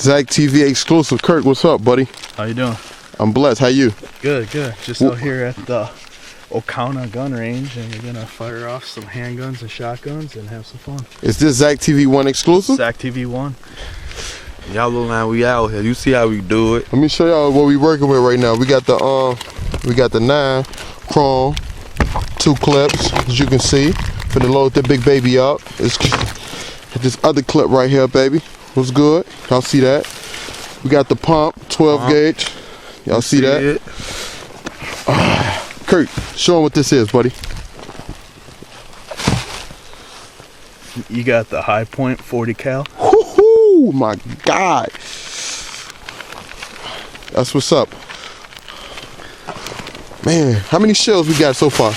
Zach TV exclusive. Kirk, what's up, buddy? How you doing? I'm blessed. How you? Good, good. Just out here at the Okana gun range, and we're gonna fire off some handguns and shotguns and have some fun. Is this Zach TV 1 exclusive? Zach TV 1. Y'all look like we out here. You see how we do it. Let me show y'all what we working with right now. We got the 9 chrome, 2 clips, as you can see. Finna load the big baby up. It's this other clip right here, baby. What's good? Y'all see that? We got the pump, 12 gauge. Y'all see that? Kurt, show them what this is, buddy. You got the High Point 40 cal. Woohoo! My God. That's what's up. Man, how many shells we got so far?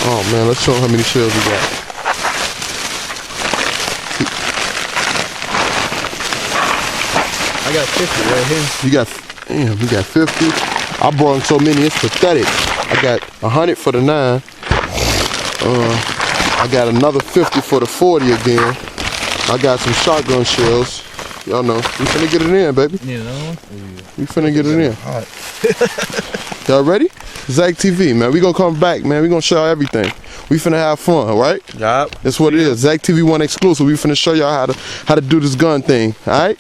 Oh man, let's show them how many shells we got. I got 50 right here. You got, damn, we got 50. I brought so many, it's pathetic. I got 100 for the 9. I got another 50 for the 40 again. I got some shotgun shells. Y'all know, we finna get it in, baby. Need another one? We finna get it in. Y'all ready? Zach TV, man. We gonna come back, man. We gonna show y'all everything. We finna have fun, all right? Yup. That's what it is. Zach TV 1 exclusive. We finna show y'all how to do this gun thing, all right?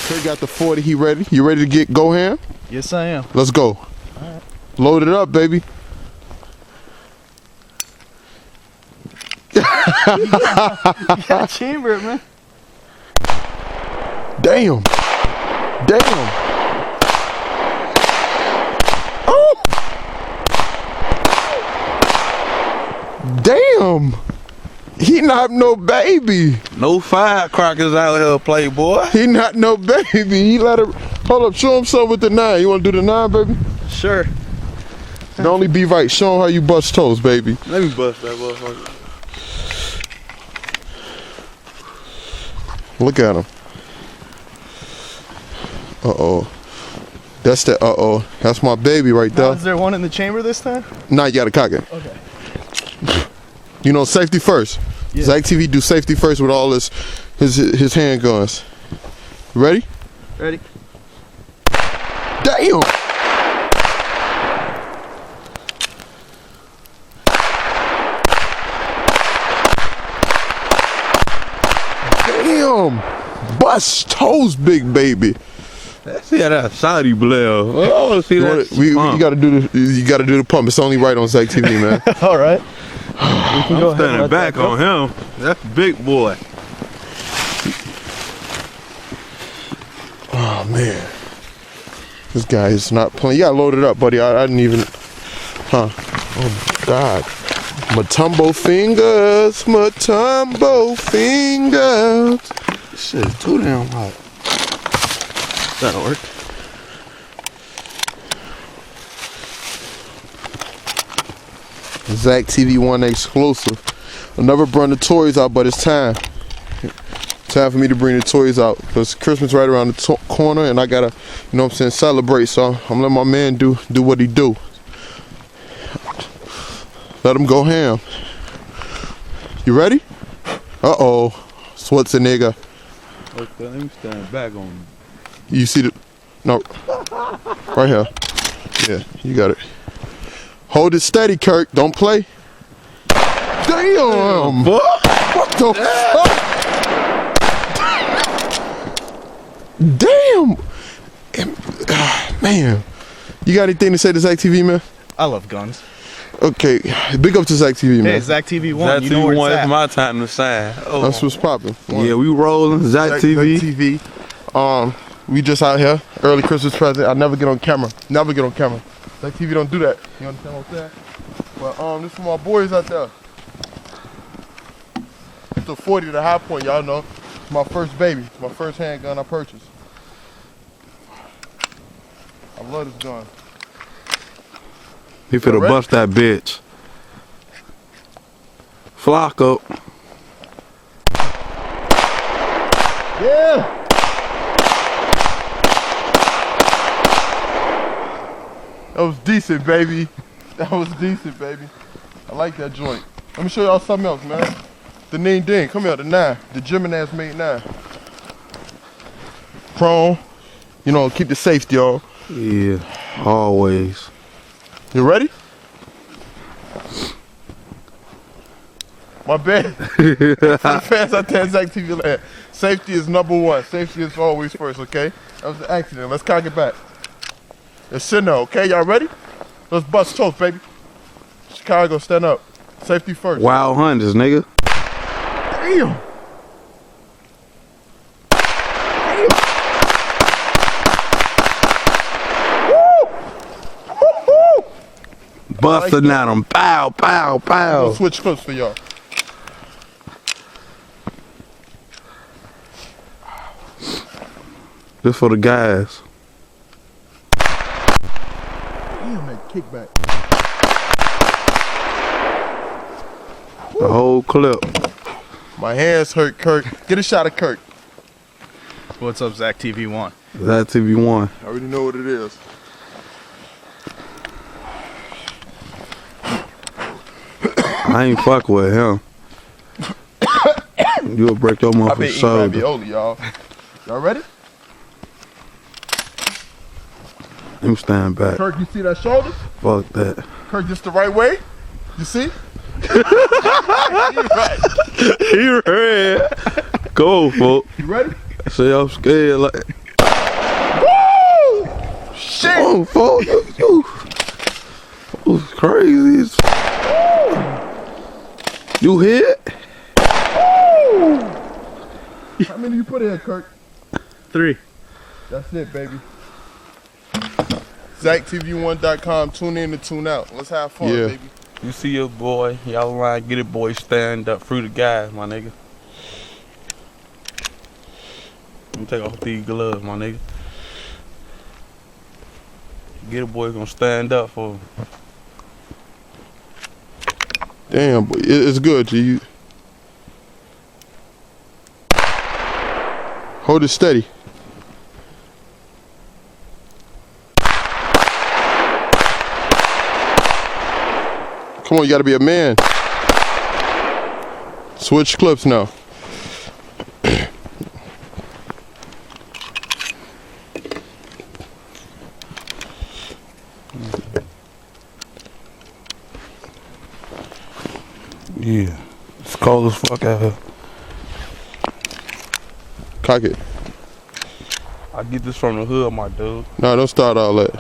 Kurt got the 40. He ready? You ready to go ham? Yes, I am. Let's go. Alright. Load it up, baby. You gotta chamber it, man. Damn. Damn. Oh. Damn. He not no baby. No firecrackers out here, playboy. He not no baby. He let her. Hold up. Show him something with the 9. You want to do the 9, baby? Sure. It only be right. Show him how you bust toes, baby. Let me bust that motherfucker. Look at him. Uh-oh. That's the uh-oh. That's my baby right there. Is there one in the chamber this time? Nah, you gotta cock it. Okay. You know, safety first. Yeah. Zach TV do safety first with all his handguns. Ready? Ready? Damn! Damn! Bust toes, big baby. Let's see how that Saudi blare. Oh, let's see that. You gotta do the pump. It's only right on Zach TV, man. All right. I'm standing back on him. That's big boy. Oh man, this guy is not playing. You gotta load it up, buddy. I didn't even. Huh? Oh God. Matumbo fingers, Matumbo fingers. This shit is too damn hot. That'll work. Zach TV 1 exclusive. I'll never bring the toys out, but it's time. Time for me to bring the toys out because Christmas right around the corner, and I gotta, you know what I'm saying, celebrate. So I'm letting my man do what he do. Let him go ham. You ready? Uh-oh. Schwarzenegger. Okay, let me stand back on. You see the, no, right here. Yeah, you got it. Hold it steady, Kirk. Don't play. Damn! What the fuck? Damn! Man, you got anything to say to Zach TV, man? I love guns. Okay, big up to Zach TV, man. Hey, Zach TV 1. Zach You know where TV 1 it's is at. my time to shine. Oh. That's what's popping. Yeah, we rolling. Zach TV. TV. We just out here. Early Christmas present. I never get on camera. Never get on camera. Zach TV don't do that. You understand what I'm saying? But this for my boys out there. It's a 40 to High Point, y'all know. It's my first baby. My first handgun I purchased. I love this gun. He finna bust that bitch. Flocko. Yeah! That was decent, baby. That was decent, baby. I like that joint. Let me show y'all something else, man. The Ning Ding, come here, the 9. The Gemini's made 9. Chrome, you know, keep the safety on. Yeah, always. You ready? My bad. For the fans out there, Zach TV Land. Safety is number 1. Safety is always first, okay? That was an accident. Let's cock it back. It's sitting there, okay? Y'all ready? Let's bust toast, baby. Chicago, stand up. Safety first. Wild hunters, nigga. Damn. Busting at them. Pow, pow, I'll pow. switch clips for y'all. This for the guys. Damn, that kickback. The whole clip. My hands hurt, Kirk. Get a shot of Kirk. What's up, Zach TV1? That TV1. I already know what it is. I ain't fuck with him. You'll break your I've been motherfucking eating shoulder. ravioli, y'all. Y'all ready? Him stand back. Kirk, you see that shoulder? Fuck that. Kirk, just the right way? You see? You right. You red. Go, folks. You ready? Say I'm scared like. Woo! Shit! Oh, folks, you was crazy. You hit? How many you put in, Kirk? 3. That's it, baby. ZachTV1.com. Tune in and tune out. Let's have fun, baby. You see your boy, y'all line, get it, boy, stand up, free the guys, my nigga. Let me take off these gloves, my nigga. Get it, boy, gonna stand up for him. Damn, boy. It's good, G. Hold it steady. Come on, you gotta be a man. Switch clips now. Yeah. It's cold as fuck out here. Cock it. I get this from the hood, my dude. No, don't start all that.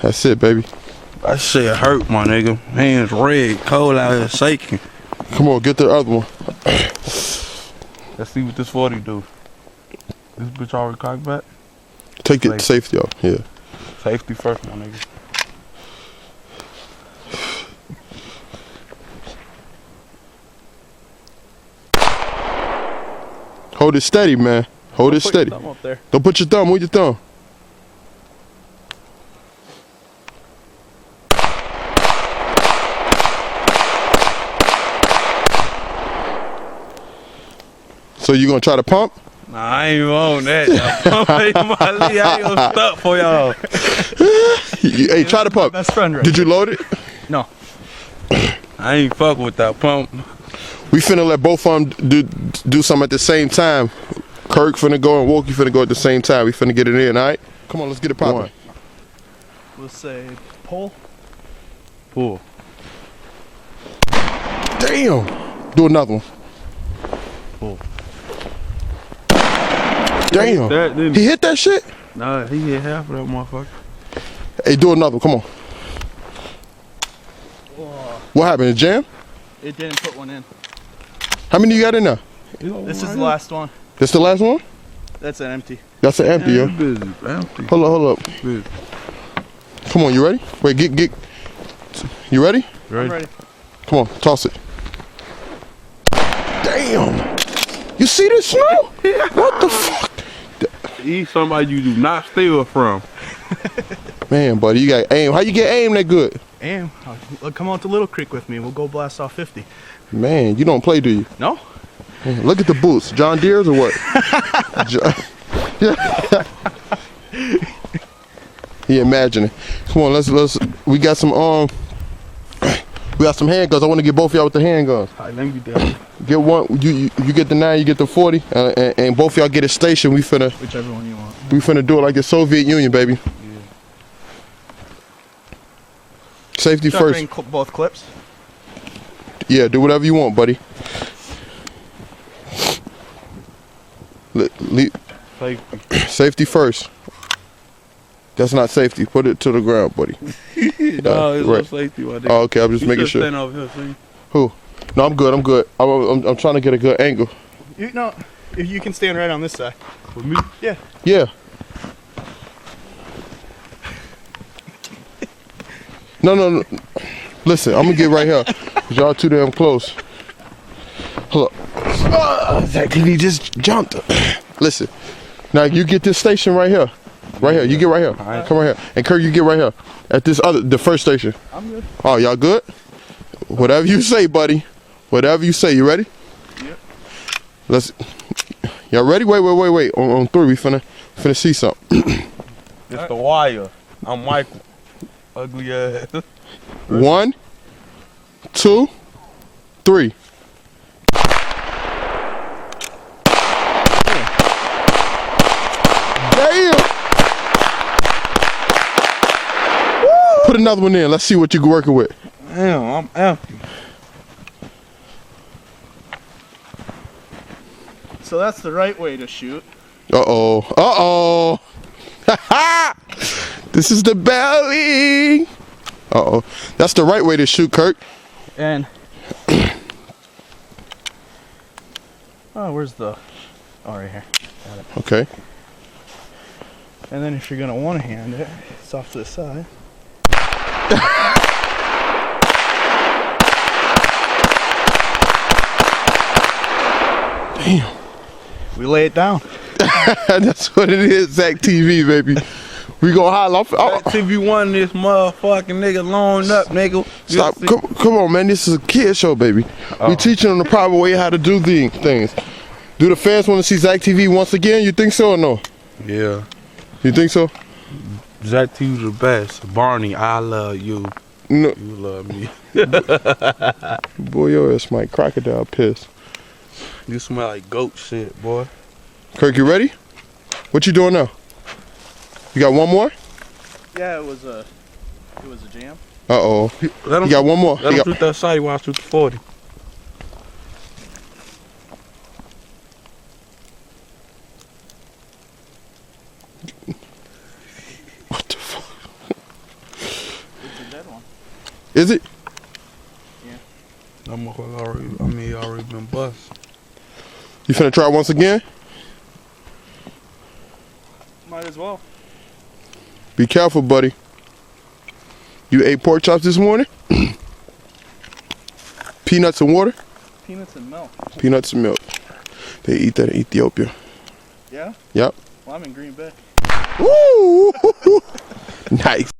That's it, baby. That shit hurt, my nigga. Hands red, cold out here shaking. Come on, get the other one. Let's see what this 40 do. This bitch already cocked back? Take it safety off. Yeah. Safety first, my nigga. Hold it steady, man. Hold it steady. Thumb up there. Don't put your thumb. Move your thumb. So you gonna try to pump? Nah, I ain't even on that. I ain't gonna stuck for y'all. Hey, try to pump. Best friend, right? Did you load it? No. I ain't fuck with that pump. We finna let both of them do something at the same time. Kirk finna go and Wokey finna go at the same time. We finna get it in, all right? Come on, let's get it popping. Let's say pull. Pull. Damn. Do another one. Pull. Damn. That didn't. He hit that shit? Nah, he hit half of that motherfucker. Hey, do another one. Come on. What happened? A jam? It didn't put one in. How many you got in there? This is the last one. This the last one? That's an empty. That's an empty, yo. Empty. Hold up. Come on, you ready? Wait, get. You ready? I'm ready. Come on, toss it. Damn. You see this snow? What the fuck? He's somebody you do not steal from. Man, buddy, you got aim. How you get aim that good? And come out to Little Creek with me. We'll go blast off 50. Man, you don't play, do you? No? Man, look at the boots. John Deere's or what? He imagining. Come on, let's. We got some handguns. I want to get both of y'all with the handguns. All right, let me do that. Get one. You get the 9. You get the 40, and both of y'all get a station. We finna Whichever one you want. do it like the Soviet Union, baby. Safety Should I first. bring both clips? Yeah, do whatever you want, buddy. Safety first. That's not safety. Put it to the ground, buddy. No, it's right. no safety. Oh, okay. I'm just You making just sure. stand over here, see? Who? No, I'm good. I'm good. I'm trying to get a good angle. If you can stand right on this side. With me? Yeah. Yeah. No. Listen, I'm gonna get right here. 'Cause y'all too damn close. Hold up. Zach TV just jumped. Listen. Now you get this station right here. Right here. You get right here. Alright. Come right here. And Kirk, you get right here. At the first station. I'm good. Oh, y'all good? Whatever you say, buddy. Whatever you say. You ready? Yep. Y'all ready? Wait. On 3, we finna see something. It's the wire. I'm Michael. Ugly ass. 1, 2, 3. Damn! Put another one in. Let's see what you're working with. Damn, I'm empty. So that's the right way to shoot. Uh-oh. This is the belly. Uh-oh. That's the right way to shoot, Kirk. And where's the? Oh, right here. Got it. Okay. And then if you're gonna want to hand it, it's off to the side. Damn. We lay it down. That's what it is, Zach TV, baby. We gonna holler. If you want this motherfucking nigga loaned up, nigga. Stop. Come on, man. This is a kid show, baby. We teaching them the proper way how to do these things. Do the fans want to see Zach TV once again? You think so or no? Yeah. You think so? Zach T's the best. Barney, I love you. No. You love me. Boy, your ass might crocodile piss. You smell like goat shit, boy. Kirk, you ready? What you doing now? You got one more? Yeah, it was a jam. Uh-oh. Let him, You got one more. let him shoot that side while I shoot the 40. What the fuck? It's a dead one. Is it? That motherfucker already been bust. You finna try once again? Might as well. Be careful, buddy. You ate pork chops this morning? Peanuts and water? Peanuts and milk. Peanuts and milk. They eat that in Ethiopia. Yeah? Yep. Well, I'm in Green Bay. Woo! Nice.